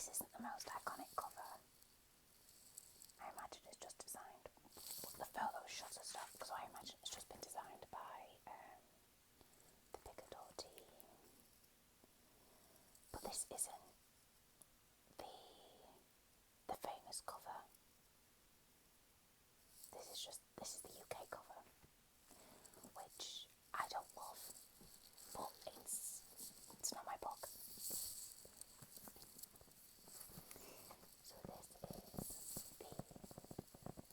this isn't the most iconic cover. I imagine it's just designed. The photo shots are stuff, so I imagine it's just been designed by the Picador team. But this isn't the famous cover. This is the UK cover, which I don't love, but it's not my book. So this is the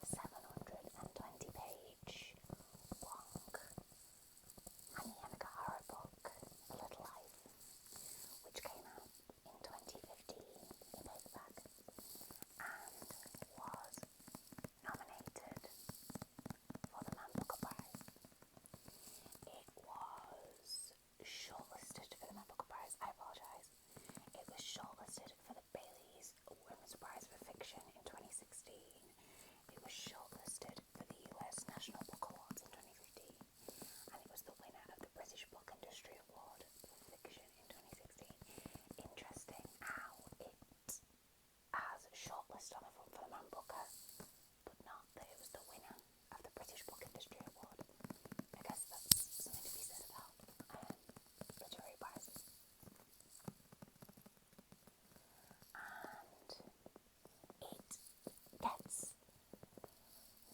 720 page long Hanya Yanagihara book, A Little Life, which came out in 2015 in paperback and was nominated for the Man Booker Prize. It was shortlisted for the Man Booker Prize. I apologise. It was shortlisted for the Bailey's Women's Prize for Fiction in 2016. It was shortlisted for the US National Book Awards in 2015, and it was the winner of the British Book Industry Award for Fiction in 2016. Interesting how it has shortlist on the front for the Man Booker, but not that it was the winner of the British Book Industry Award. I guess that's something to be said about literary prizes. And it gets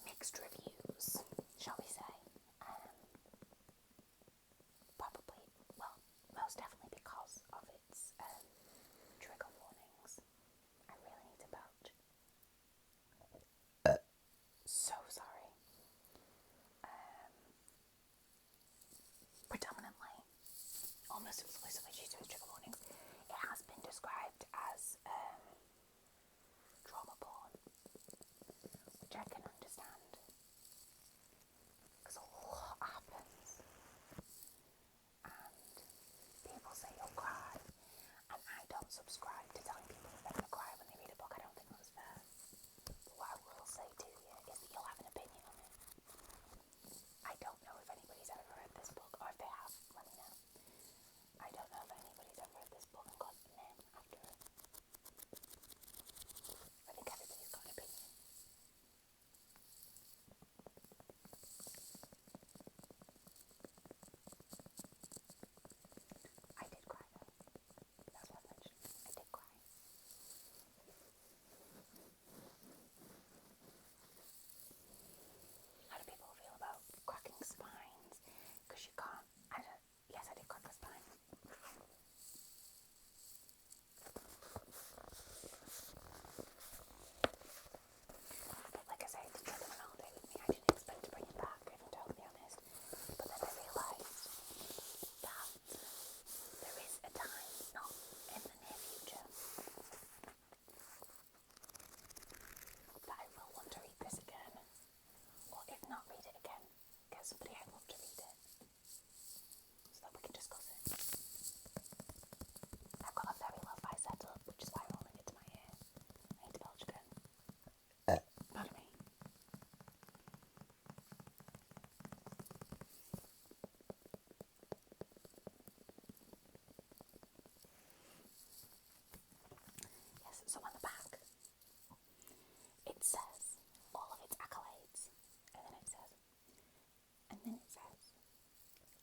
mixed reviews, shall we say. Probably, well, most definitely because of its trigger warnings. I really need to belch. So sorry. Predominantly, almost exclusively due to its trigger warnings, it has been described as trauma porn, which I can understand, because a lot happens, and people say you'll cry, and I don't subscribe to telling people that they're going to cry when they read a book. I don't think that's fair. But what I will say to you is that you'll have an opinion on it. I don't know if anybody's ever read this book, or if they have, let me know. I don't know if anybody's ever read this book and got meh after it. I think everybody's got an opinion. I did cry though. That's what I mentioned. I did cry. How do people feel about cracking spines? Because you can't. Yes, I did crack a spine. But like I say, the trigger went all day with me. I didn't expect to bring it back, if I'm totally honest. But then I realised that there is a time, not in the near future, that I will want to read this again. Or if not read it again, get somebody I love to read it, so that we can discuss it. I've got a very lo-fi setup, which is why I'm holding it to my ear. I need to belch again. Pardon me. Yes, so on the back, it says all of its accolades, and then it says,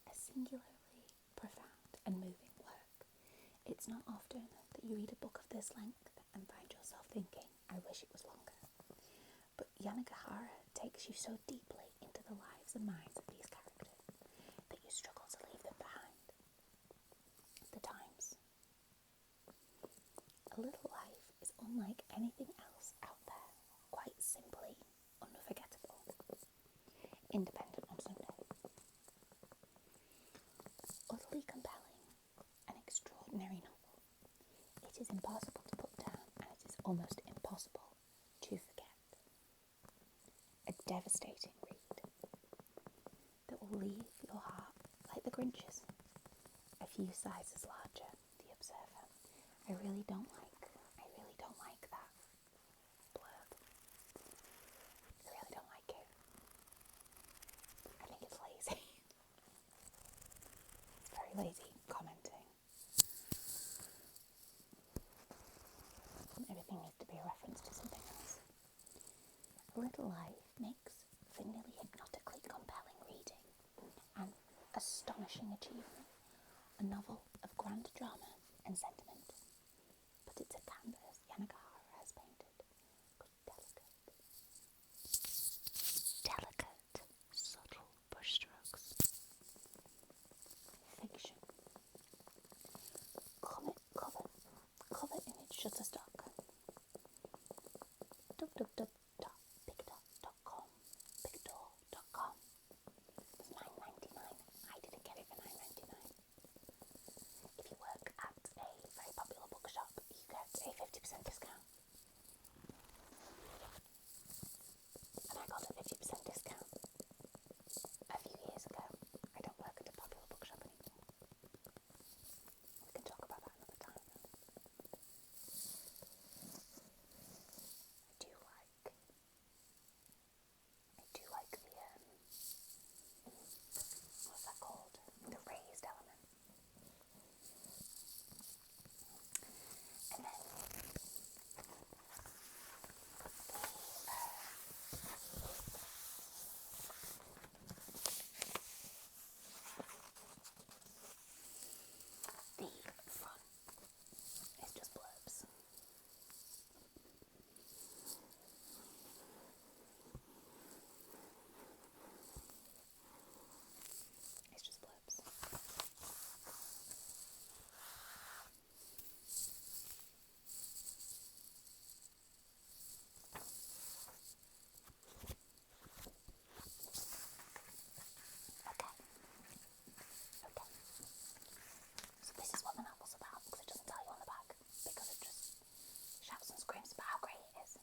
a singularly profound and moving work. It's not often that you read a book of this length and find yourself thinking, I wish it was longer. But Yanagihara takes you so deeply into the lives and minds of these characters that you struggle to leave them behind. The Times. A Little Life is unlike anything else out there, quite simply unforgettable. Independent on Sunday. Utterly compelling, an extraordinary novel. It is impossible to put down, and it is almost impossible to forget. A devastating read that will leave your heart like the Grinch's, a few sizes larger. The Observer. I really don't like that blurb. I really don't like it. I think it's lazy. It's very lazy commenting. astonishing achievement, a novel of grand drama and sentiment. But it's a canvas Yanagihara has painted. Delicate, subtle brushstrokes. Fiction. Cover image shutterstock. www.pictor.com. Pictor.com. It was $9.99. I didn't get it for $9.99. If you work at a very popular bookshop, you get a 50% discount. And I got a 50% discount a few years ago. I don't work at a popular bookshop anymore. We can talk about that another time. I do like the, what's that called? The raised element. And then the front is just blurbs. It's just blurbs. Okay. So this is what the novel's about, because it doesn't tell you on the back, because it just shouts and screams about how great it is.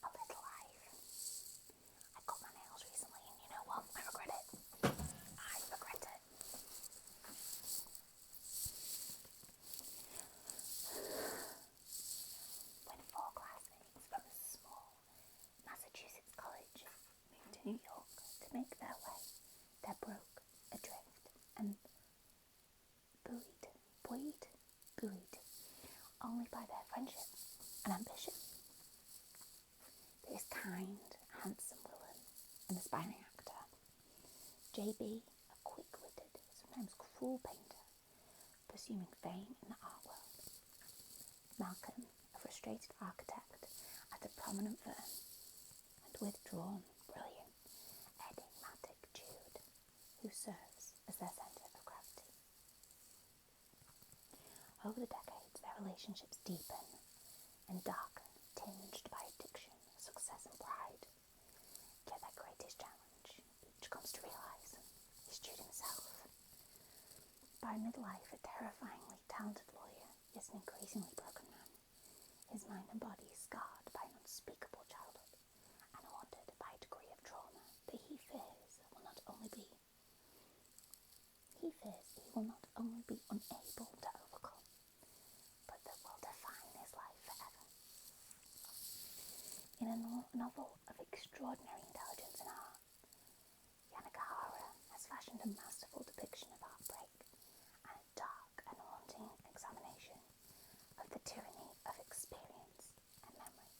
A Little Life. I cut my nails recently, and you know what? I regret it. I regret it. When 4 classmates from a small Massachusetts college moved to New York to make their way, they're broke, adrift, and buoyed only by their friendship and ambition. There is kind, handsome villain and aspiring actor. JB, a quick-witted, sometimes cruel painter, pursuing fame in the art world. Malcolm, a frustrated architect at a prominent firm, and withdrawn, brilliant, enigmatic Jude, who serves as their centre of gravity. Over the decades, their relationships deepen and darken, tinged by addiction, success and pride. Yet their greatest challenge, each comes to realise, is Jude himself. By midlife, a terrifyingly talented lawyer is an increasingly broken man, his mind and body scarred by an unspeakable childhood and haunted by a degree of trauma that he fears he will not only be unable to overcome, but that will define his life forever. In a novel of extraordinary intelligence and art, Yanagihara has fashioned a masterful depiction of heartbreak and a dark and haunting examination of the tyranny of experience and memory.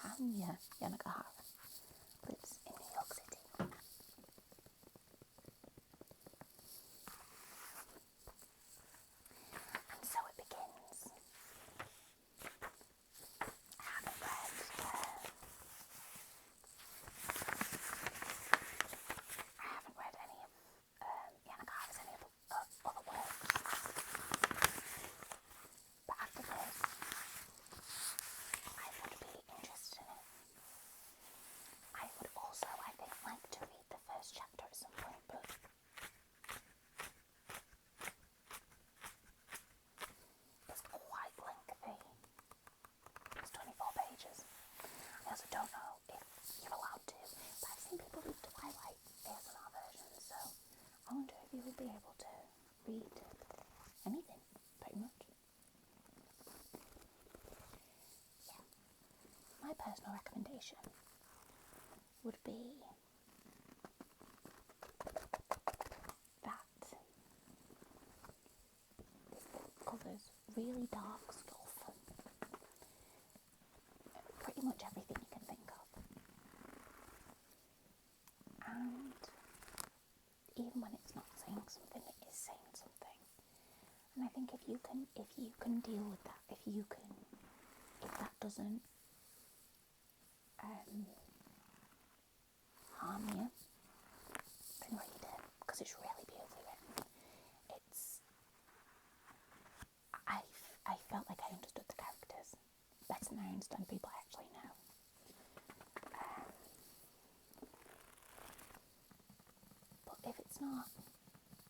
Hanya Yanagihara lives in New York City. And so it begins. I haven't read any of Yanagihara's any of the other works. But after this, I would be interested in it. I would also, I think, like to read the first chapter at some point, but it's quite lengthy. It's 24 pages. I also don't know if you're allowed to, but I've seen people read Twilight ASMR versions, so I wonder if you would be able to read anything, pretty much. Yeah. My personal recommendation would be that this book really dark stuff. Pretty much everything you can think of. And even when it's not saying something, it is saying something. And I think if you can deal with that, if that doesn't harm you, then read it, because it's really beautifully written. I felt like I understood the characters better than I understand people I actually know. But if it's not,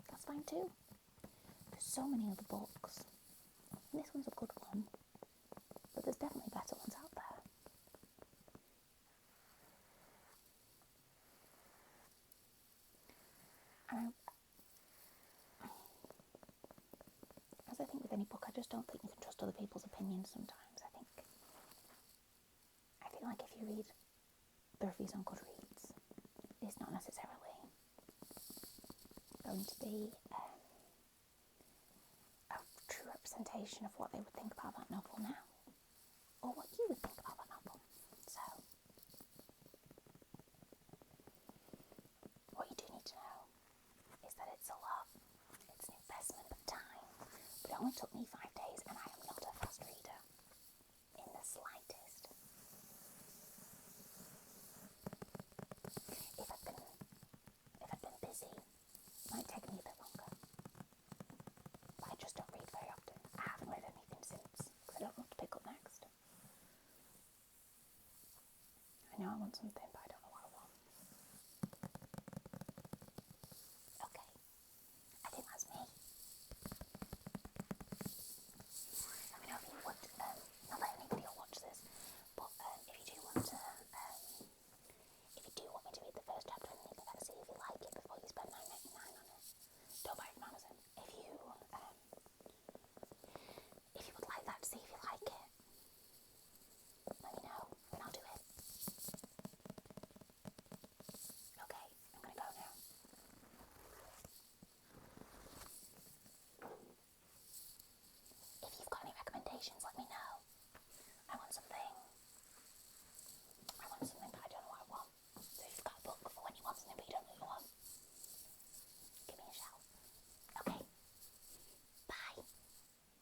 that's fine too. There's so many other books, and this one's a good one, but there's definitely better ones out there. And as I think with any book, I just don't think you can trust other people's opinions sometimes. I feel like if you read the reviews on Goodreads, it's not necessarily going to be a true representation of what they would think about that novel now, or what you would think about that novel. So, what you do need to know is that it's a lot. It's an investment of time, but it only took me 5 days, and I am not a fast reader in the slightest. If I'd been busy, it might take me a bit longer. But I just don't read very often. I haven't read anything since, because I don't know what to pick up next. I know I want something